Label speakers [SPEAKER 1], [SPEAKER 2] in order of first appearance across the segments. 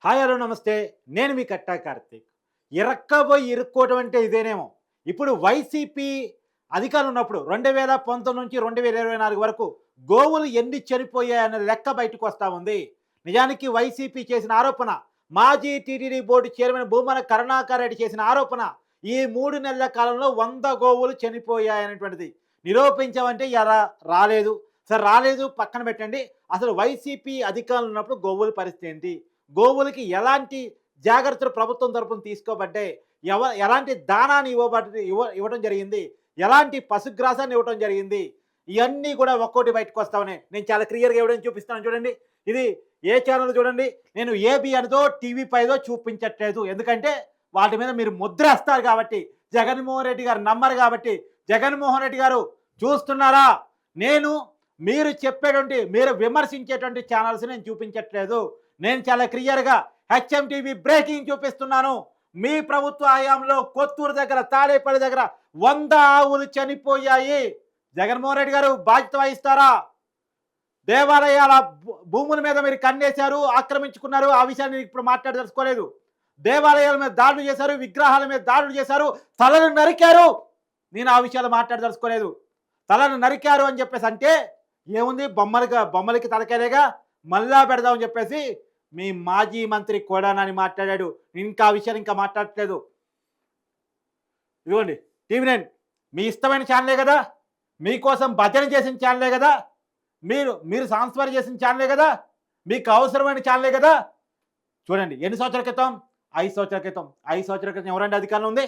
[SPEAKER 1] Hi hello నమస్తే. నేను మీ కట్టా కార్తీక్. ఇరక్కబోయి ఇరుక్కోవటం అంటే ఇదేనేమో. ఇప్పుడు వైసీపీ అధికారంలో ఉన్నప్పుడు 2019 నుంచి 2024 వరకు గోవులు ఎన్ని చనిపోయాయన్న లెక్క బయటకొస్తా ఉంది. నిజానికి వైసీపీ చేసిన ఆరోపణ, మాజీ TTD board chairman Bhumana Karunakar Reddy చేసిన ఆరోపణ, ఈ 3 నెలల కాలంలో 100 గోవులు చనిపోయాయనేటువంటిది నిరూపించామంటే ఎలా రాలేదు. సరే రాలేదు పక్కన పెట్టండి. అసలు వైసీపీ అధికారంలో ఉన్నప్పుడు గోవుల పరిస్థితి ఏంటి? గోవులకి ఎలాంటి జాగ్రత్తలు ప్రభుత్వం తరపున తీసుకోబడ్డాయి, ఎలాంటి దానాన్ని ఇవ్వడం జరిగింది, ఎలాంటి పశుగ్రాసాన్ని ఇవ్వడం జరిగింది, ఇవన్నీ కూడా ఒక్కోటి బయటకు వస్తామని నేను చాలా క్లియర్గా ఎవిడెన్స్ చూపిస్తాను. చూడండి, ఇది ఏ ఛానల్ చూడండి, నేను ఏబి అనిదో టీవీ పైదో చూపించట్లేదు. ఎందుకంటే వాటి మీద మీరు ముద్రేస్తారు కాబట్టి, జగన్మోహన్ రెడ్డి గారు నమ్మరు కాబట్టి. జగన్మోహన్ రెడ్డి గారు చూస్తున్నారా, నేను మీరు చెప్పేటువంటి మీరు విమర్శించేటువంటి ఛానల్స్ నేను చూపించట్లేదు. నేను చాలా క్లియర్గా హెచ్ఎంటీవీ బ్రేకింగ్ చూపిస్తున్నాను. మీ ప్రభుత్వ హయాంలో కొత్తూరు దగ్గర తాడేపల్లి దగ్గర 100 ఆవులు చనిపోయాయి. జగన్మోహన్ రెడ్డి గారు బాధ్యత వహిస్తారా? దేవాలయాల భూముల మీద మీరు కన్నేశారు, ఆక్రమించుకున్నారు. ఆ విషయాన్ని ఇప్పుడు మాట్లాడదలుచుకోలేదు. దేవాలయాల మీద దాడులు చేశారు, విగ్రహాల మీద దాడులు చేశారు, తలను నరికారు. నేను ఆ విషయాలు మాట్లాడదలుచుకోలేదు. తలను నరికారు అని చెప్పేసి అంటే ఏముంది, బొమ్మలకి తలకేలేగా మళ్ళా పెడదామని చెప్పేసి మీ మాజీ మంత్రి కోడానని మాట్లాడాడు. ఇంకా ఆ విషయాన్ని ఇంకా మాట్లాడట్లేదు. ఇదిగోండి టీవీ9 మీ ఇష్టమైన ఛానలే కదా, మీకోసం భజన చేసిన ఛానలే కదా, మీరు సంస్మరణ చేసిన ఛానలే కదా, మీకు అవసరమైన ఛానలే కదా. చూడండి, ఎన్ని సంవత్సరాల క్రితం? 5 సంవత్సరాల క్రితం. 5 సంవత్సరాల క్రితం ఎవరండి అధికారంలో ఉంది?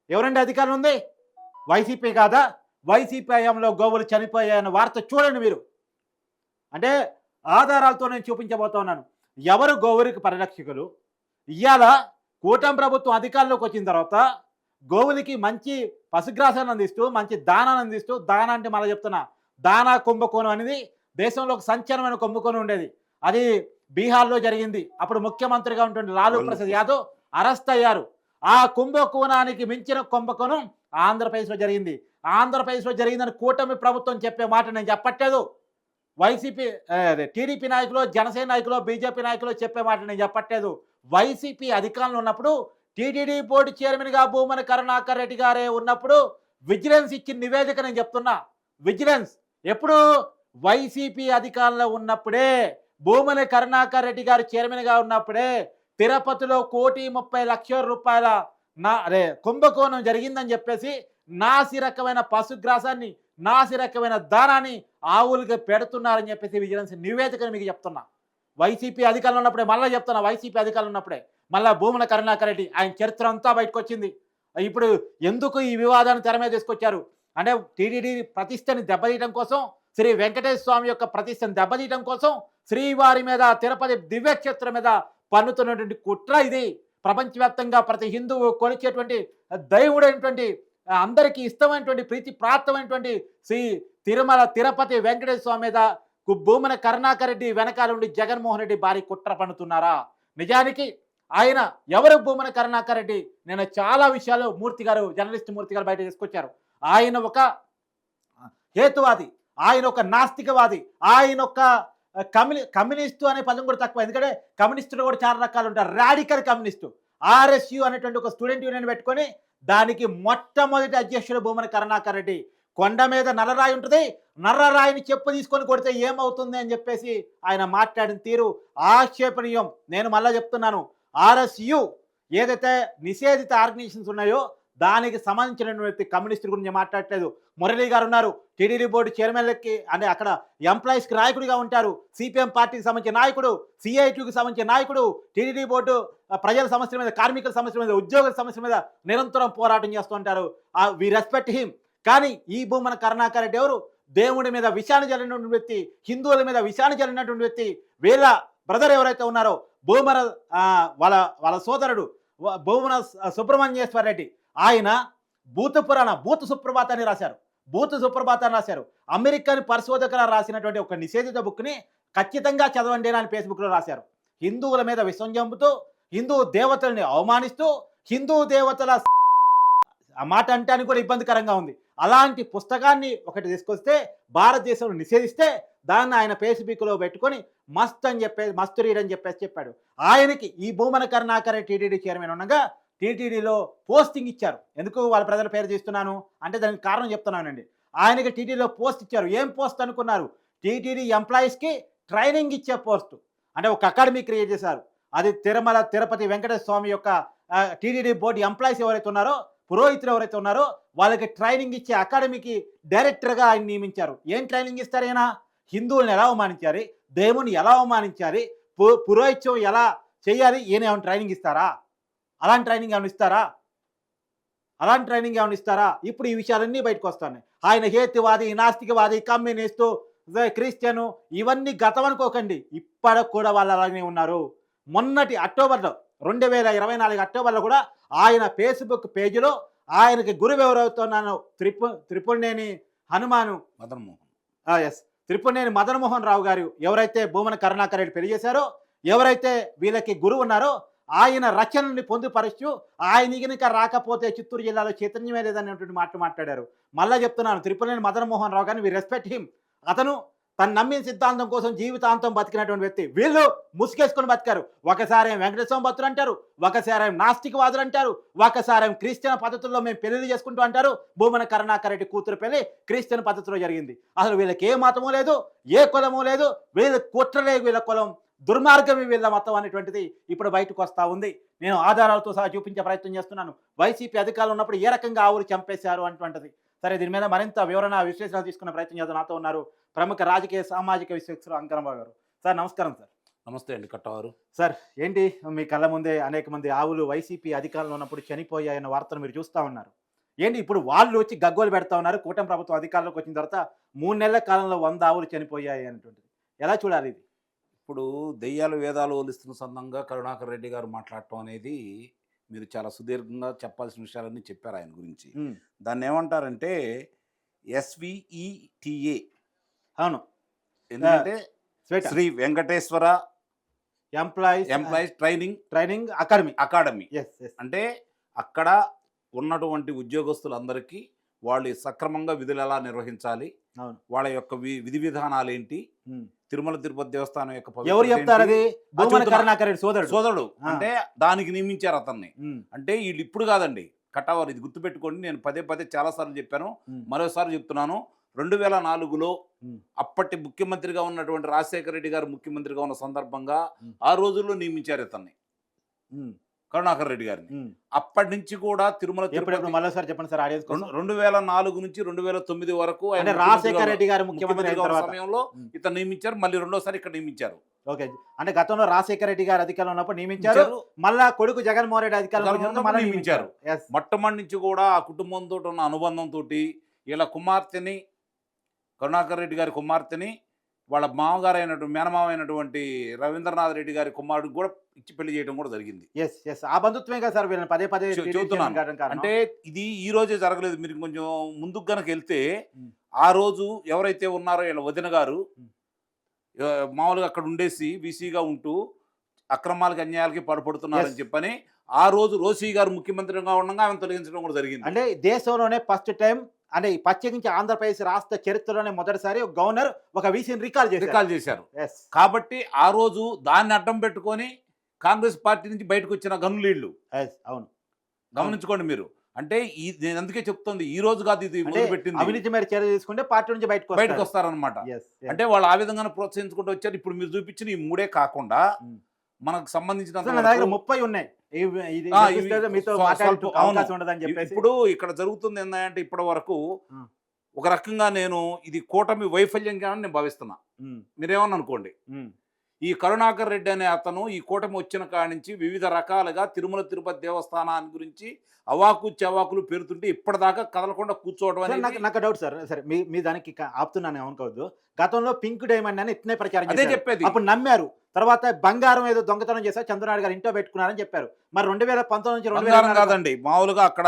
[SPEAKER 1] ఎవరండి అధికారంలో ఉంది? వైసీపీ కాదా? వైసీపీ హయాంలో గోవులు చనిపోయాయన్న వార్త చూడండి మీరు. అంటే ఆధారాలతో నేను చూపించబోతా ఉన్నాను. ఎవరు గోవులకు పరిరక్షకులు? ఇవాళ కూటమి ప్రభుత్వం అధికారంలోకి వచ్చిన తర్వాత గోవులకి మంచి పశుగ్రాసాన్ని అందిస్తూ, మంచి దానాన్ని అందిస్తూ, దానా అంటే మళ్ళీ చెప్తున్నా, దానా కుంభకోణం అనేది దేశంలో ఒక సంచలనమైన కుంభకోణం ఉండేది. అది బీహార్లో జరిగింది. అప్పుడు ముఖ్యమంత్రిగా ఉన్నటువంటి లాలూ ప్రసాద్ యాదవ్ అరెస్ట్ అయ్యారు. ఆ కుంభకోణానికి మించిన కుంభకోణం ఆంధ్రప్రదేశ్లో జరిగింది. ఆంధ్రప్రదేశ్లో జరిగిందని కూటమి ప్రభుత్వం చెప్పే మాట నేను చెప్పట్లేదు. వైసీపీ టీడీపీ నాయకులు, జనసేన నాయకులు, బీజేపీ నాయకులు చెప్పే మాట నేను చెప్పట్లేదు. వైసీపీ అధికారంలో ఉన్నప్పుడు టీటీడీ బోర్డు చైర్మన్గా భూమన కరుణాకర్ రెడ్డి గారే ఉన్నప్పుడు విజిలెన్స్ ఇచ్చిన నివేదిక నేను చెప్తున్నా. విజిలెన్స్ ఎప్పుడు? వైసీపీ అధికారంలో ఉన్నప్పుడే, భూమన కరుణాకర్ రెడ్డి గారు చైర్మన్గా ఉన్నప్పుడే తిరుపతిలో 1,30,00,000 రూపాయల కుంభకోణం జరిగిందని చెప్పేసి నాసి రకమైన పశుగ్రాసాన్ని, నాసి రకమైన దానాన్ని ఆవులకి పెడుతున్నారని చెప్పేసి విజిలెన్స్ నివేదికను మీకు చెప్తున్నా. వైసీపీ అధికారంలో ఉన్నప్పుడే, మళ్ళీ చెప్తున్నా, వైసీపీ అధికారంలో ఉన్నప్పుడే మళ్ళీ భూమన కరుణాకర్ రెడ్డి ఆయన చరిత్ర అంతా బయటకు వచ్చింది. ఇప్పుడు ఎందుకు ఈ వివాదాన్ని తెర మీద తీసుకొచ్చారు అంటే, టీటీడీ ప్రతిష్టని దెబ్బతీయడం కోసం, శ్రీ వెంకటేశ్వర స్వామి యొక్క ప్రతిష్టని దెబ్బతీయడం కోసం, శ్రీవారి మీద, తిరుపతి దివ్యక్షేత్రం మీద పన్నుతున్నటువంటి కుట్ర ఇది. ప్రపంచవ్యాప్తంగా ప్రతి హిందువు కొలిచేటువంటి దైవుడైనటువంటి, అందరికీ ఇష్టమైనటువంటి, ప్రీతి ప్రాప్తమైనటువంటి శ్రీ తిరుమల తిరుపతి వెంకటేశ్వర స్వామి మీద భూమన కరుణాకర్ రెడ్డి వెనకాల ఉండి జగన్మోహన్ రెడ్డి భారీ కుట్ర పన్నుతున్నారా? నిజానికి ఆయన ఎవరు? భూమన కరుణాకర్ రెడ్డి. నేను చాలా విషయాలు మూర్తి గారు, జర్నలిస్ట్ మూర్తి గారు బయట తీసుకొచ్చారు. ఆయన ఒక హేతువాది, ఆయన ఒక నాస్తికవాది, ఆయన ఒక కమ్యూనిస్టు అనే పదం కూడా తక్కువ. ఎందుకంటే కమ్యూనిస్టులు కూడా చాలా రకాలు ఉంటారు. రాడికల్ కమ్యూనిస్టు, ఆర్ఎస్యు అనేటువంటి ఒక స్టూడెంట్ యూనియన్ పెట్టుకొని దానికి మొట్టమొదటి అధ్యక్షుడు భూమన కరుణాకర్ రెడ్డి. కొండ మీద నల్లరాయి ఉంటుంది, నల్లరాయిని చెప్పు తీసుకొని కొడితే ఏమవుతుంది అని చెప్పేసి ఆయన మాట్లాడిన తీరు ఆక్షేపణీయం. నేను మళ్ళీ చెప్తున్నాను, ఆర్ఎస్యు ఏదైతే నిషేధిత ఆర్గనైజేషన్స్ ఉన్నాయో దానికి సంబంధించినటువంటి కమ్యూనిస్టుల గురించి మాట్లాడట్లేదు. మురళీ గారు ఉన్నారు, టీటీడీ బోర్డు చైర్మన్లకి అంటే అక్కడ ఎంప్లాయీస్కి నాయకుడిగా ఉంటారు. సిపిఎం పార్టీకి సంబంధించిన నాయకుడు, సిఐటికి సంబంధించిన నాయకుడు, టీటీడీ బోర్డు ప్రజల సమస్యల మీద, కార్మికుల సమస్యల మీద, ఉద్యోగుల సమస్యల మీద నిరంతరం పోరాటం చేస్తూ ఉంటారు. We respect him. కానీ ఈ భూమన కరుణాకర్ రెడ్డి ఎవరు? దేవుడి మీద విషాన్ని చల్లినటువంటి వ్యక్తి, హిందువుల మీద విషాన్ని చల్లినటువంటి వ్యక్తి. వీళ్ళ బ్రదర్ ఎవరైతే ఉన్నారో భూమన వాళ్ళ సోదరుడు భూమన సుబ్రహ్మణ్యేశ్వర రెడ్డి, ఆయన భూత సుప్రభాతాన్ని రాశారు. భూత సుప్రభాతాన్ని రాశారు. అమెరికన్ పరిశోధకులు రాసినటువంటి ఒక నిషేధిత బుక్ని ఖచ్చితంగా చదవండి అని ఫేస్బుక్లో రాశారు. హిందువుల మీద విషం చంపుతూ, హిందూ దేవతల్ని అవమానిస్తూ, హిందూ దేవతల ఆ మాట అంటానికి కూడా ఇబ్బందికరంగా ఉంది. అలాంటి పుస్తకాన్ని ఒకటి తీసుకొస్తే భారతదేశంలో నిషేధిస్తే దాన్ని ఆయన ఫేస్‌బుక్‌లో పెట్టుకొని మస్త్ అని చెప్పేసి మస్తు రీడ్ అని చెప్పేసి చెప్పాడు. ఆయనకి ఈ భూమన కరుణాకర్ టీటీడీ చైర్మన్ ఉండగా టీటీడీలో పోస్టింగ్ ఇచ్చారు. ఎందుకు వాళ్ళ ప్రజల పేరు తీస్తున్నాను అంటే దానికి కారణం చెప్తున్నానండి. ఆయనకి టీటీడీలో పోస్ట్ ఇచ్చారు. ఏం పోస్ట్ అనుకున్నారు? టీటీడీ ఎంప్లాయీస్‌కి ట్రైనింగ్ ఇచ్చే పోస్టు. అంటే ఒక అకాడమీ క్రియేట్ చేశారు. అది తిరుమల తిరుపతి వెంకటేశ్వర స్వామి యొక్క టీటీడీ బోర్డు ఎంప్లాయీస్ ఎవరైతే ఉన్నారో, పురోహితులు ఎవరైతే ఉన్నారో వాళ్ళకి ట్రైనింగ్ ఇచ్చే అకాడమీకి డైరెక్టర్గా ఆయన నియమించారు. ఏం ట్రైనింగ్ ఇస్తారు ఈయన? హిందువులను ఎలా అవమానించాలి, దేవుని ఎలా అవమానించాలి, పురోహిత్యం ఎలా చేయాలి, ఈయన ఏమైనా ట్రైనింగ్ ఇస్తారా? అలాంటి ట్రైనింగ్ ఏమైనా ఇస్తారా? అలాంటి ట్రైనింగ్ ఏమైనా ఇస్తారా? ఇప్పుడు ఈ విషయాలన్నీ బయటకు వస్తున్నాయి. ఆయన హేతువాది, నాస్తికవాది, కమ్యూనిస్టు, క్రిస్టియను ఇవన్నీ గతం అనుకోకండి. ఇప్పటికి కూడా వాళ్ళు అలాగే ఉన్నారు. మొన్నటి అక్టోబర్లో 2024 అక్టోబర్లో కూడా ఆయన ఫేస్బుక్ పేజీలో ఆయనకి గురువు ఎవరవుతున్నాను త్రిపురనేని హనుమాను
[SPEAKER 2] మదన్మోహన్
[SPEAKER 1] త్రిపురనేని మదన్మోహన్ రావు గారు ఎవరైతే భూమన కరుణాకర్ రెడ్డి పెళ్లి చేశారో, ఎవరైతే వీళ్ళకి గురువు ఉన్నారో ఆయన రచనల్ని పొందుపరుస్తూ ఆయన కనుక రాకపోతే చిత్తూరు జిల్లాలో చైతన్యమే లేదనేటువంటి మాట మాట్లాడారు. మళ్ళా చెప్తున్నాను, త్రిపురనేని మదన్మోహన్ రావు గారిని వి రెస్పెక్ట్ హిమ్. అతను తను నమ్మిన సిద్ధాంతం కోసం జీవితాంతం బతికినటువంటి వ్యక్తి. వీళ్ళు ముసుగేసుకొని బతికారు. ఒకసారి వెంకటేశ్వర భక్తులు అంటారు, ఒకసారి నాస్తికవాదులు అంటారు, ఒకసారి క్రిస్టియన్ పద్ధతుల్లో మేము పెళ్లి చేసుకుంటూ అంటారు. భూమన కరుణాకర్ రెడ్డి కూతురు పెళ్లి క్రిస్టియన్ పద్ధతిలో జరిగింది. అసలు వీళ్ళకి ఏ మతము లేదు, ఏ కులము లేదు, వీళ్ళ కుట్రలే వీళ్ళ కులం, దుర్మార్గమే వీళ్ళ మతం అనేటువంటిది ఇప్పుడు బయటకు వస్తూ ఉంది. నేను ఆధారాలతో సహా చూపించే ప్రయత్నం చేస్తున్నాను. వైసీపీ అధికారులు ఉన్నప్పుడు ఏ రకంగా ఆవులు చంపేశారు అటువంటిది. సరే, దీని మీద మరింత వివరణ విశ్లేషణ తీసుకునే ప్రయత్నం చేద్దాం. నాతో ఉన్నారు ప్రముఖ రాజకీయ సామాజిక విశ్లేషకులు అంకనబాబు గారు. సార్ నమస్కారం. సార్
[SPEAKER 2] నమస్తే అండి కట్టవారు.
[SPEAKER 1] సార్ ఏంటి మీ కళ్ళ ముందే అనేక మంది ఆవులు వైసీపీ అధికారంలో ఉన్నప్పుడు చనిపోయాయన్న వార్తలు మీరు చూస్తూ ఉన్నారు. ఏంటి ఇప్పుడు వాళ్ళు వచ్చి గగ్గోలు పెడతా ఉన్నారు. కూటమి ప్రభుత్వం అధికారంలోకి వచ్చిన తర్వాత 3 నెలల కాలంలో 100 ఆవులు చనిపోయాయి అనేటువంటిది ఎలా చూడాలి? ఇది
[SPEAKER 2] ఇప్పుడు దెయ్యాలు వేదాలు వలిస్తున్న సందర్భంగా కరుణాకర్ రెడ్డి గారు మాట్లాడటం అనేది మీరు చాలా సుదీర్ఘంగా చెప్పాల్సిన విషయాలన్నీ చెప్పారు ఆయన గురించి. దాన్ని ఏమంటారంటే SVETA.
[SPEAKER 1] అవును,
[SPEAKER 2] ఎందుకంటే Shri Venkateswara employees training academy. అంటే అక్కడ ఉన్నటువంటి ఉద్యోగస్తులందరికీ వాళ్ళు సక్రమంగా విధులు ఎలా నిర్వహించాలి, వాళ్ళ యొక్క విధి విధానాలు ఏంటి, తిరుమల తిరుపతి దేవస్థానం యొక్క
[SPEAKER 1] ఎవరు చెప్తారు? అది కరుణాకర్ రెడ్డి
[SPEAKER 2] సోదరుడు అంటే దానికి నియమించారు అతన్ని. అంటే వీళ్ళు ఇప్పుడు కాదండి కట్టవారు, ఇది గుర్తుపెట్టుకోండి. నేను పదే చాలాసార్లు చెప్పాను, మరోసారి చెప్తున్నాను. 2004లో అప్పటి ముఖ్యమంత్రిగా ఉన్నటువంటి రాజశేఖర రెడ్డి గారు ముఖ్యమంత్రిగా ఉన్న సందర్భంగా ఆ రోజుల్లో నియమించారు ఇతన్ని, కరుణాకర్ రెడ్డి గారిని. అప్పటి నుంచి కూడా తిరుమల
[SPEAKER 1] మరోసారి చెప్పండి సార్.
[SPEAKER 2] 2004 నుంచి 2009 వరకు
[SPEAKER 1] రాజశేఖర రెడ్డి గారు ముఖ్యమంత్రి
[SPEAKER 2] సమయంలో ఇతను నియమించారు. మళ్ళీ రెండోసారి ఇక్కడ నియమించారు.
[SPEAKER 1] ఓకే, అంటే గతంలో రాజశేఖర రెడ్డి గారు అధికారంలో ఉన్నప్పుడు నియమించారు, మళ్ళా కొడుకు జగన్మోహన్ రెడ్డి అధికారంలో నియమించారు.
[SPEAKER 2] మొట్టమొదటి నుంచి కూడా ఆ కుటుంబంతో ఉన్న అనుబంధంతో ఇలా కుమార్తెని, కరుణాకర్ రెడ్డి గారి కుమార్తెని వాళ్ళ మామగారు అయినటువంటి మేనమామ అయినటువంటి రవీంద్రనాథ్ రెడ్డి గారి కుమారుడికి కూడా ఇచ్చి పెళ్లి చేయడం కూడా జరిగింది.
[SPEAKER 1] ఆ బంధుత్వమే కదా సార్ వీళ్ళని పదే
[SPEAKER 2] చెబుతున్నాను. అంటే ఇది ఈ రోజే జరగలేదు. మీరు కొంచెం ముందుకు గనక వెళ్తే ఆ రోజు ఎవరైతే ఉన్నారో వీళ్ళ వదిన గారు మామూలుగా అక్కడ ఉండేసి వీసీగా ఉంటూ అక్రమాలకి అన్యాయాలకి పడుతున్నారని చెప్పని ఆ రోజు రోసీ గారు ముఖ్యమంత్రిగా ఉండగా ఆమె తొలగించడం కూడా జరిగింది.
[SPEAKER 1] అంటే దేశంలోనే ఫస్ట్ టైం, అంటే ప్రత్యేకించి ఆంధ్రప్రదేశ్ రాష్ట్ర చరిత్రలోనే మొదటిసారి గవర్నర్ ఒక వీసీని రికాల్ చేశారు.
[SPEAKER 2] కాబట్టి ఆ రోజు దాన్ని అడ్డం పెట్టుకొని కాంగ్రెస్ పార్టీ నుంచి బయటకు వచ్చిన గనులీళ్ళు.
[SPEAKER 1] అవును,
[SPEAKER 2] గమనించుకోండి మీరు. అంటే నేను అందుకే చెప్తుంది, ఈ రోజు కాదు ఇది మొదలుపెట్టింది.
[SPEAKER 1] అవినీతి మీద చర్య తీసుకుంటే పార్టీ నుంచి
[SPEAKER 2] బయటకు వస్తారనమాట. అంటే వాళ్ళు ఆ విధంగా ప్రోత్సహించుకుంటూ వచ్చారు. ఇప్పుడు మీరు చూపించిన ఈ 3 కాకుండా మనకు సంబంధించిన
[SPEAKER 1] 30 ఉన్నాయి.
[SPEAKER 2] ఇప్పుడు ఇక్కడ జరుగుతుంది ఏంటంటే ఇప్పటి వరకు ఒక రకంగా నేను ఇది కూటమి వైఫల్యంగా నేను భావిస్తున్నా. మీరేమన్నా అనుకోండి. ఈ కరుణాకర్ రెడ్డి అనే అతను ఈ కూటమి వచ్చిన కాడి నుంచి వివిధ రకాలుగా తిరుమల తిరుపతి దేవస్థానాన్ని గురించి అవాకు చవాకులు పెరుగుతుంటే ఇప్పటిదాకా కదలకుండా కూర్చోవడం అనేది
[SPEAKER 1] నాకు డౌట్ సార్. సరే, మీ దానికి ఆపుతున్నాను అనుకోవద్దు. గతంలో పింక్ డైమండ్ అని ఇట్నే ప్రచారం
[SPEAKER 2] అదే చెప్పేది.
[SPEAKER 1] అప్పుడు నమ్మారు. తర్వాత బంగారం ఏదో దొంగతనం చేశారు, చంద్రనాయుడు గారు ఇంట్లో పెట్టుకున్నారని చెప్పారు. మరి 2019 నుంచి
[SPEAKER 2] కాదండి, మామూలుగా అక్కడ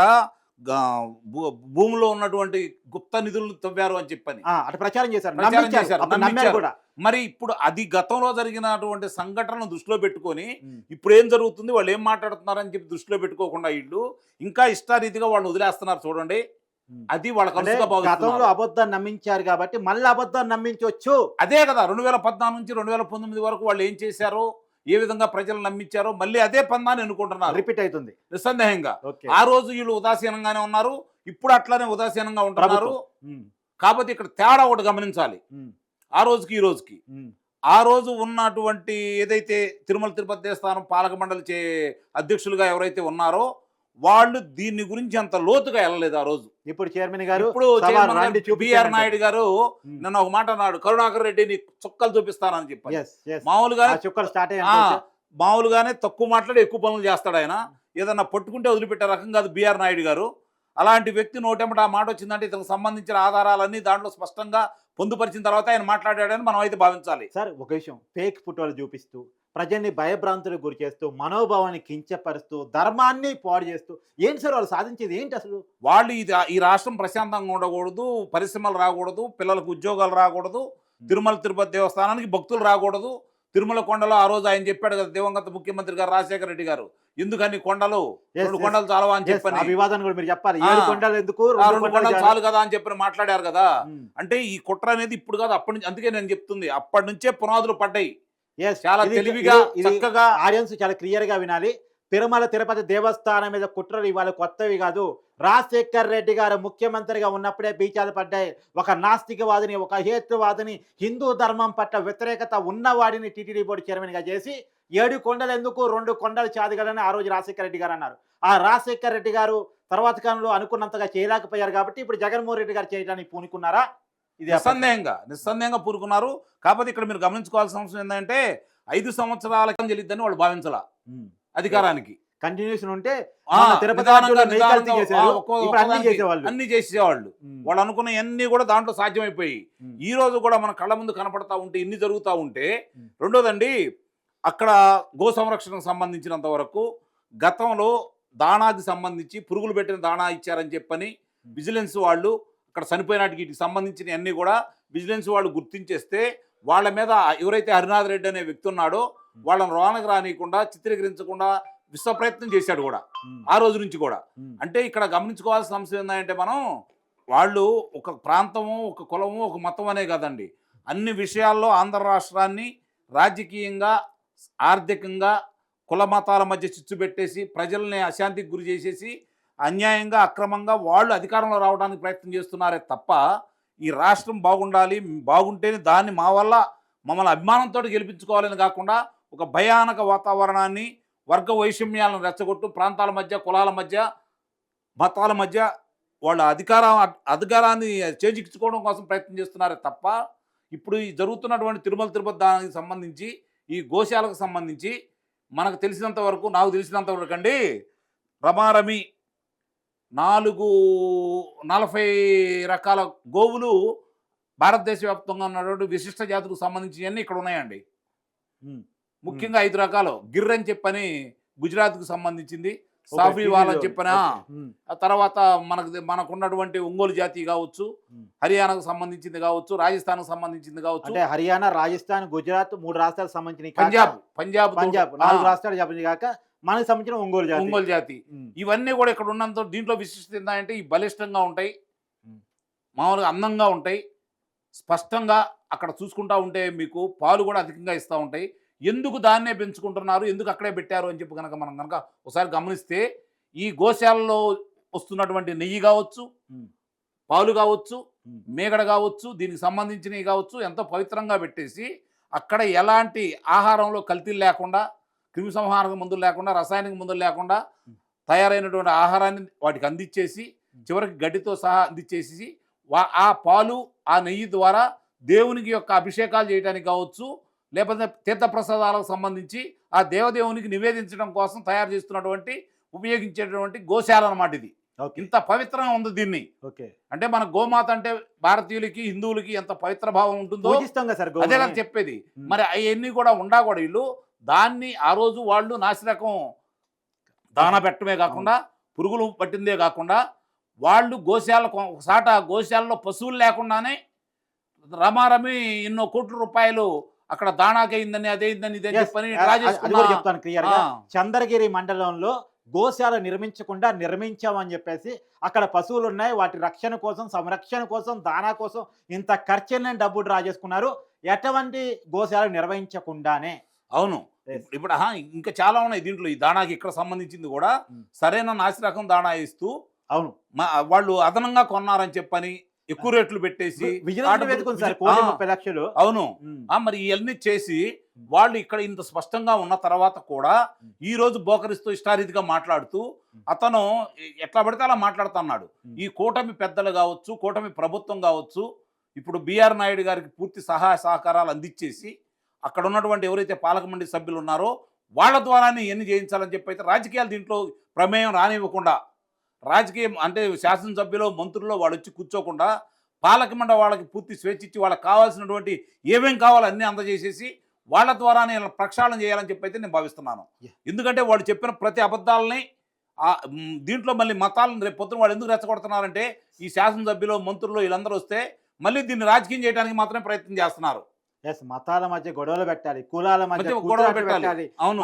[SPEAKER 2] భూమిలో ఉన్నటువంటి గుప్త నిధులను తవ్వారు అని చెప్పని
[SPEAKER 1] అటు ప్రచారం చేశారు,
[SPEAKER 2] ప్రచారం
[SPEAKER 1] నమ్మించారు,
[SPEAKER 2] చేశారు,
[SPEAKER 1] అప్పుడు నమ్మారు
[SPEAKER 2] నమ్మించారు.
[SPEAKER 1] కూడా.
[SPEAKER 2] మరి ఇప్పుడు అది గతంలో జరిగినటువంటి సంఘటనను దృష్టిలో పెట్టుకొని
[SPEAKER 1] ఉమ్.
[SPEAKER 2] ఇప్పుడు ఏం జరుగుతుంది, వాళ్ళు ఏం మాట్లాడుతున్నారని చెప్పి దృష్టిలో పెట్టుకోకుండా వీళ్ళు ఇంకా ఇష్టారీతిగా వాళ్ళు వదిలేస్తున్నారు చూడండి.
[SPEAKER 1] ఉమ్.
[SPEAKER 2] అది వాళ్ళ
[SPEAKER 1] అంటే
[SPEAKER 2] కలుసుగా
[SPEAKER 1] గతంలో
[SPEAKER 2] భావిస్తున్నారు.
[SPEAKER 1] అబద్ధాన్ని నమ్మించారు కాబట్టి మళ్ళీ అబద్ధాన్ని నమ్మించవచ్చు.
[SPEAKER 2] అదే కదా 2014 నుంచి 2019 వరకు వాళ్ళు ఏం చేశారో, ఏ విధంగా ప్రజలు నమ్మించారో మళ్ళీ అదే పందాన్ని ఎన్నుకుంటున్నారు
[SPEAKER 1] రిపీట్ అవుతుంది.
[SPEAKER 2] నిస్సందేహంగా.
[SPEAKER 1] ఓకే.
[SPEAKER 2] ఆ రోజు వీళ్ళు ఉదాసీనంగానే ఉన్నారు, ఇప్పుడు అట్లానే ఉదాసీనంగా ఉంటున్నారు.
[SPEAKER 1] ప్రభుత్వం. ఉమ్.
[SPEAKER 2] కాబట్టి ఇక్కడ తేడా ఒకటి గమనించాలి,
[SPEAKER 1] ఉమ్.
[SPEAKER 2] ఆ రోజుకి ఈ రోజుకి.
[SPEAKER 1] ఉమ్.
[SPEAKER 2] ఆ రోజు ఉన్నటువంటి ఏదైతే తిరుమల తిరుపతి దేవస్థానం పాలక మండలి అధ్యక్షులుగా ఎవరైతే ఉన్నారో వాళ్ళు దీని గురించి అంత లోతుగా వెళ్ళలేదు ఆ రోజు.
[SPEAKER 1] ఇప్పుడు చైర్మన్ గారు
[SPEAKER 2] ఇప్పుడు
[SPEAKER 1] సవాల్ రండి చూపించండి
[SPEAKER 2] బిఆర్ నాయుడు గారు
[SPEAKER 1] ఉమ్.
[SPEAKER 2] నిన్న ఒక మాట అన్నాడు, కరుణాకర్ రెడ్డిని చుక్కలు చూపిస్తానని చెప్పారు.
[SPEAKER 1] Yes, yes.
[SPEAKER 2] మామూలుగా
[SPEAKER 1] ఆ చుక్కలు స్టార్ట్ అయ్యాయి.
[SPEAKER 2] మామూలుగానే తక్కువ మాట్లాడి ఎక్కువ పనులు చేస్తాడు ఆయన. ఏదన్నా పట్టుకుంటే వదిలిపెట్టే రకం కాదు బిఆర్ నాయుడు గారు. అలాంటి వ్యక్తి నోటెంబట ఆ మాట వచ్చిందంటే ఇతనికి సంబంధించిన ఆధారాలన్నీ దాంట్లో స్పష్టంగా పొందుపరిచిన తర్వాత ఆయన మాట్లాడాడని మనం అయితే భావించాలి.
[SPEAKER 1] సార్ ఒక విషయం, ఫేక్ ఫోటోలు చూపిస్తూ ప్రజల్ని భయభ్రాంతులకు గురి చేస్తూ మనోభావాన్ని కించపరుస్తూ ధర్మాన్ని పాడు చేస్తూ ఏంటి సార్ వాళ్ళు సాధించేది ఏంటి అసలు?
[SPEAKER 2] వాళ్ళు ఈ రాష్ట్రం ప్రశాంతంగా ఉండకూడదు, పరిశ్రమలు రాకూడదు, పిల్లలకు ఉద్యోగాలు రాకూడదు, తిరుమల తిరుపతి దేవస్థానానికి భక్తులు రాకూడదు. తిరుమల కొండలో ఆ రోజు ఆయన చెప్పాడు కదా, దివంగత ముఖ్యమంత్రి గారు రాజశేఖర రెడ్డి గారు, ఎందుకని కొండలు రెండు కొండలు చాలవా అని చెప్పని,
[SPEAKER 1] ఆ వివాదాన్ని కూడా మీరు చెప్పాలి. 7 కొండలు ఎందుకు,
[SPEAKER 2] రెండు కొండలు చాలు కదా అని చెప్పి మాట్లాడారు కదా.
[SPEAKER 1] ఉమ్.
[SPEAKER 2] అంటే ఈ కుట్ర అనేది ఇప్పుడు కాదు, అప్పటి నుంచి. అందుకే నేను చెప్తుంది, అప్పటి నుంచే పునాదులు పడ్డాయి.
[SPEAKER 1] Yes,
[SPEAKER 2] చాలా
[SPEAKER 1] ఇది-
[SPEAKER 2] తెలివిగా
[SPEAKER 1] ఇది
[SPEAKER 2] చక్కగా
[SPEAKER 1] ఆడియన్స్ చాలా క్లియర్ గా వినాలి. తిరుమల తిరుపతి దేవస్థానం మీద కుట్రలు ఇవాళ కొత్తవి కాదు. రాజశేఖర్ రెడ్డి గారు ముఖ్యమంత్రిగా ఉన్నప్పుడే బీచాలు పడ్డాయి. ఒక నాస్తికవాదిని, ఒక హేతువాదిని, హిందూ ధర్మం పట్ల వ్యతిరేకత ఉన్నవాడిని టీటీడీ బోర్డు చైర్మన్ గా చేసి 7 కొండలు ఎందుకు 2 కొండలు చాదిగలని ఆ రోజు రాజశేఖర రెడ్డి గారు అన్నారు. ఆ రాజశేఖర రెడ్డి గారు తర్వాత కాలంలో అనుకున్నంతగా చేయలేకపోయారు కాబట్టి ఇప్పుడు జగన్మోహన్ రెడ్డి గారు చేయడానికి పూనుకున్నారా? ఇది
[SPEAKER 2] నిస్సందేహంగా పూరుకున్నారు. కాకపోతే ఇక్కడ మీరు గమనించుకోవాల్సిన అవసరం ఏంటంటే 5 సంవత్సరాల చెల్లిద్దని వాళ్ళు భావించాల అధికారానికి.
[SPEAKER 1] కంటిన్యూషన్ ఉంటే
[SPEAKER 2] ఆ,
[SPEAKER 1] తిరుపతి
[SPEAKER 2] నిదానంగా
[SPEAKER 1] వెహికల్స్ చేశారు, ఇప్పుడు అన్ని
[SPEAKER 2] ఒక్కొక్కదానికి
[SPEAKER 1] చేసేవాళ్ళు.
[SPEAKER 2] అన్ని చేసేవాళ్ళు. వాళ్ళు అనుకున్న అన్ని కూడా దాంట్లో సాధ్యమైపోయి ఈ రోజు కూడా మన కళ్ళ ముందు కనపడతా ఉంటే, ఇన్ని జరుగుతూ ఉంటే. రెండోదండి, అక్కడ గో సంరక్షణకు సంబంధించినంత వరకు గతంలో దాణాకి సంబంధించి పురుగులు పెట్టిన దాణా ఇచ్చారని చెప్పని విజిలెన్స్ వాళ్ళు అక్కడ చనిపోయినాటికి వీటికి సంబంధించిన అన్ని కూడా విజిలెన్స్ వాళ్ళు గుర్తించేస్తే వాళ్ళ మీద ఎవరైతే హరినాథ్ రెడ్డి అనే వ్యక్తి ఉన్నాడో వాళ్ళని రోనకు రానియకుండా, చిత్రీకరించకుండా విశ్వ ప్రయత్నం చేశాడు కూడా ఆ రోజు నుంచి కూడా. అంటే ఇక్కడ గమనించుకోవాల్సిన అంశం ఏంటంటే, మనం వాళ్ళు ఒక ప్రాంతము, ఒక కులము, ఒక మతం అనే కదండి, అన్ని విషయాల్లో ఆంధ్ర రాష్ట్రాన్ని రాజకీయంగా, ఆర్థికంగా, కుల మతాల మధ్య చిచ్చు పెట్టేసి ప్రజల్ని అశాంతికి గురి చేసేసి అన్యాయంగా, అక్రమంగా వాళ్ళు అధికారంలో రావడానికి ప్రయత్నం చేస్తున్నారే తప్ప, ఈ రాష్ట్రం బాగుండాలి, బాగుంటేనే దాన్ని మమ్మల్ని అభిమానంతో గెలిపించుకోవాలని కాకుండా ఒక భయానక వాతావరణాన్ని, వర్గ వైషమ్యాలను రెచ్చగొట్టు ప్రాంతాల మధ్య, కులాల మధ్య, మతాల మధ్య వాళ్ళ అధికారాన్ని చేజిక్కించుకోవడం కోసం ప్రయత్నం చేస్తున్నారే తప్ప, ఇప్పుడు ఈ జరుగుతున్నటువంటి తిరుమల తిరుపతి దానికి సంబంధించి, ఈ గోశాలకు సంబంధించి మనకు తెలిసినంత వరకు, నాకు తెలిసినంత వరకు అండి, రమారమి 40 రకాల గోవులు భారతదేశ వ్యాప్తంగా ఉన్నటువంటి విశిష్ట జాతులకు సంబంధించినవన్నీ ఇక్కడ ఉన్నాయండి. ముఖ్యంగా 5 రకాలు. గిర్ అని చెప్పని గుజరాత్కు సంబంధించింది, సాఫీవాల్ అని చెప్పిన, ఆ తర్వాత మనకున్నటువంటి ఒంగోలు జాతి కావచ్చు, హర్యానాకు సంబంధించింది కావచ్చు, రాజస్థాన్కు సంబంధించింది కావచ్చు.
[SPEAKER 1] అంటే హర్యానా, రాజస్థాన్, గుజరాత్ 3 రాష్ట్రాలకు సంబంధించిన,
[SPEAKER 2] పంజాబ్
[SPEAKER 1] 4 రాష్ట్రాలు చెప్పిన కాక మనకు సంబంధించిన ఒంగోలు జాతి.
[SPEAKER 2] ఇవన్నీ కూడా ఇక్కడ ఉన్నంత దీంట్లో విశిష్టత ఏంటంటే, ఈ బలిష్టంగా ఉంటాయి, మామూలుగా అందంగా ఉంటాయి, స్పష్టంగా అక్కడ చూసుకుంటా ఉంటే మీకు పాలు కూడా అధికంగా ఇస్తూ ఉంటాయి. ఎందుకు దాన్నే పెంచుకుంటున్నారు, ఎందుకు అక్కడే పెట్టారు అని చెప్పి మనం కనుక ఒకసారి గమనిస్తే, ఈ గోశాలలో వస్తున్నటువంటి నెయ్యి కావచ్చు, పాలు కావచ్చు, మేగడ కావచ్చు, దీనికి సంబంధించినవి కావచ్చు, ఎంతో పవిత్రంగా పెట్టేసి అక్కడ ఎలాంటి ఆహారంలో కల్తీలు లేకుండా, క్రిమి సంహారక మందులు లేకుండా, రసాయనిక మందులు లేకుండా తయారైనటువంటి ఆహారాన్ని వాటికి అందించేసి, చివరికి గడ్డితో సహా అందించేసి, ఆ పాలు, ఆ నెయ్యి ద్వారా దేవునికి యొక్క అభిషేకాలు చేయడానికి కావచ్చు, లేకపోతే తీర్థప్రసాదాలకు సంబంధించి ఆ దేవదేవునికి నివేదించడం కోసం తయారు చేస్తున్నటువంటి, ఉపయోగించేటువంటి గోశాల అన్నమాట ఇది. ఇంత పవిత్రంగా ఉంది దీన్ని. అంటే మన గోమాత అంటే భారతీయులకి, హిందువులకి ఎంత పవిత్ర భావం ఉంటుందో అదే కదా చెప్పేది. మరి అవన్నీ కూడా ఉండకూడదు. వీళ్ళు దాన్ని ఆ రోజు వాళ్ళు నాసిరకం దాన పెట్టడమే కాకుండా, పురుగులు పట్టిందే కాకుండా, వాళ్ళు ఒకసాట గోశాలలో పశువులు లేకుండానే రమారమి ఎన్నో కోట్ల రూపాయలు అక్కడ దాణాకైందని అదేందని ఇదే
[SPEAKER 1] Yes,
[SPEAKER 2] చెప్పని
[SPEAKER 1] అది కూడా చెప్తాను క్లియర్ గా. చంద్రగిరి మండలంలో గోశాల నిర్మించకుండా నిర్మించామని చెప్పేసి అక్కడ పశువులు ఉన్నాయి, వాటి రక్షణ కోసం సంరక్షణ కోసం దానా కోసం ఇంత ఖర్చుని డబ్బు డ్రా చేసుకున్నారు. ఎటువంటి గోశాల నిర్వహించకుండానే.
[SPEAKER 2] అవును.
[SPEAKER 1] Yes.
[SPEAKER 2] ఇప్పుడు ఇంకా చాలా ఉన్నాయి దీంట్లో. ఈ దాణాకి ఇక్కడ సంబంధించింది కూడా సరైన నాసిరకం దాణా ఇస్తూ
[SPEAKER 1] అవును,
[SPEAKER 2] వాళ్ళు అదనంగా కొన్నారని చెప్పని ఎక్కువ రేట్లు పెట్టేసి
[SPEAKER 1] విజిలెన్స్ వెతుకుంది సార్, 1,30 లక్షలు.
[SPEAKER 2] అవును. మరి ఇవన్నీ చేసి వాళ్ళు ఇక్కడ ఇంత స్పష్టంగా ఉన్న తర్వాత కూడా ఈ రోజు బోకరిస్తూ ఇష్టారీతిగా మాట్లాడుతూ అతను ఎట్లా పడితే అలా మాట్లాడుతున్నాడు. ఈ కూటమి పెద్దలు కావచ్చు, కూటమి ప్రభుత్వం కావచ్చు, ఇప్పుడు బిఆర్ నాయుడు గారికి పూర్తి సహాయ సహకారాలు అందించేసి అక్కడ ఉన్నటువంటి ఎవరైతే పాలక మండలి సభ్యులు ఉన్నారో వాళ్ళ ద్వారానే ఇవన్నీ చేయించాలని చెప్పి అయితే రాజకీయాలు దీంట్లో ప్రమేయం రానివ్వకుండా, రాజకీయం అంటే శాసనసభ్యులు మంత్రుల్లో వాళ్ళు వచ్చి కూర్చోకుండా పాలక మండలి వాళ్ళకి పూర్తి స్వేచ్ఛ ఇచ్చి వాళ్ళకి కావాల్సినటువంటి ఏమేం కావాలో అన్నీ అందజేసేసి వాళ్ళ ద్వారానే ప్రక్షాళన చేయాలని చెప్పి అయితే నేను భావిస్తున్నాను. ఎందుకంటే వాళ్ళు చెప్పిన ప్రతి అబద్ధాలని దీంట్లో మళ్ళీ మతాలను రేపు పొద్దున వాళ్ళు ఎందుకు రెచ్చగొడుతున్నారంటే ఈ శాసనసభ్యులు మంత్రులు వీళ్ళందరూ వస్తే మళ్ళీ దీన్ని రాజకీయం చేయడానికి మాత్రమే ప్రయత్నం చేస్తున్నారు.
[SPEAKER 1] ఎస్, మతాల మధ్య గొడవలు పెట్టాలి, కులాల మధ్య
[SPEAKER 2] గొడవలు
[SPEAKER 1] పెట్టాలి.
[SPEAKER 2] అవును.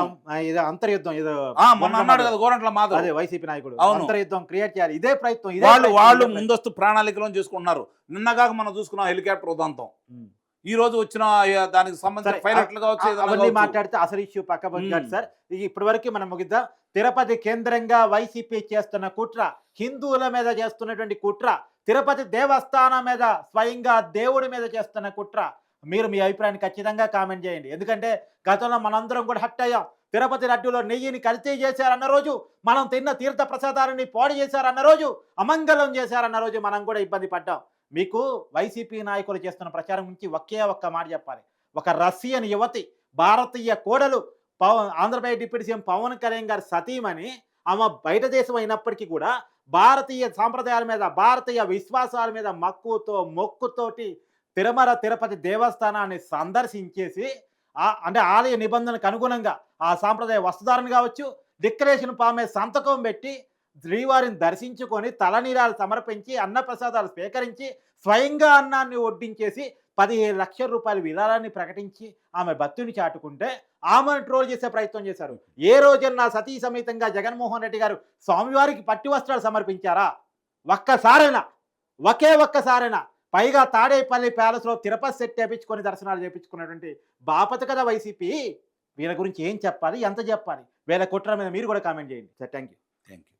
[SPEAKER 1] ఇది అంతర్యుద్ధం, ఇది
[SPEAKER 2] మొన్న అన్నాడు కదా గోరంట్ల మాధవ్,
[SPEAKER 1] అదే వైసీపీ నాయకుడు,
[SPEAKER 2] అవును.
[SPEAKER 1] అంతర్యుద్ధం క్రియేట్ చేయాలి. ఇదే ప్రయత్నం,
[SPEAKER 2] వాళ్ళు ముందస్తు ప్రణాళికలో చేసుకుంటున్నారు. నిన్నగాక మనం చూసుకున్నాం హెలికాప్టర్ ఉదంతం. ఈ రోజు వచ్చిన దానికి సంబంధించిన పైలట్లు
[SPEAKER 1] అవన్నీ మాట్లాడితే అసలు ఇష్యూ పక్క పెట్టాడు సార్. ఇప్పటి వరకు మనం ముగిద్దాం. తిరుపతి కేంద్రంగా వైసీపీ చేస్తున్న కుట్ర, హిందువుల మీద చేస్తున్నటువంటి కుట్ర, తిరుపతి దేవస్థానం మీద స్వయంగా దేవుడి మీద చేస్తున్న కుట్ర. మీరు మీ అభిప్రాయాన్ని ఖచ్చితంగా కామెంట్ చేయండి. ఎందుకంటే గతంలో మనందరం కూడా హట్ అయ్యాం. తిరుపతి లడ్డూలో నెయ్యిని కల్తీ చేశారన్న రోజు, మనం తిన్న తీర్థ ప్రసాదాలని పాడు చేశారన్న రోజు, అమంగళం చేశారన్న రోజు మనం కూడా ఇబ్బంది పడ్డాం. మీకు వైసీపీ నాయకులు చేస్తున్న ప్రచారం గురించి ఒక్క మాట చెప్పాలి. ఒక రష్యన్ యువతి, భారతీయ కోడలు, ఆంధ్రప్రదేశ్ డిప్యూటీ సీఎం పవన్ కళ్యాణ్ గారి సతీమణి, ఆమె బయట దేశం అయినప్పటికీ కూడా భారతీయ సాంప్రదాయాల మీద, భారతీయ విశ్వాసాల మీద మక్కువతో మొక్కుతోటి తిరుపతి దేవస్థానాన్ని సందర్శించేసి అంటే ఆలయ నిబంధనలకు అనుగుణంగా ఆ సాంప్రదాయ వస్త్రధారణ కావచ్చు, డిక్లరేషన్ పామే సంతకం పెట్టి శ్రీవారిని దర్శించుకొని తలనీరాలు సమర్పించి అన్నప్రసాదాలు స్వీకరించి స్వయంగా అన్నాన్ని వడ్డించేసి 15 లక్షల రూపాయల విరాళాన్ని ప్రకటించి ఆమె భక్తుని చాటుకుంటే ఆమెను ట్రోల్ చేసే ప్రయత్నం చేశారు. ఏ రోజన్నా సతీ సమేతంగా జగన్మోహన్ రెడ్డి గారు స్వామివారికి పట్టు వస్త్రాలు సమర్పించారా? ఒక్కసారైనా పైగా తాడేపల్లి ప్యాలెస్లో తిరుపతి సెట్ చేపించుకొని దర్శనాలు చేపించుకున్నటువంటి బాపత కదా వైసీపీ. వీళ్ళ గురించి ఏం చెప్పాలి, ఎంత చెప్పాలి? వీళ్ళ కుట్ర మీద మీరు కూడా కామెంట్ చేయండి సార్. Thank you.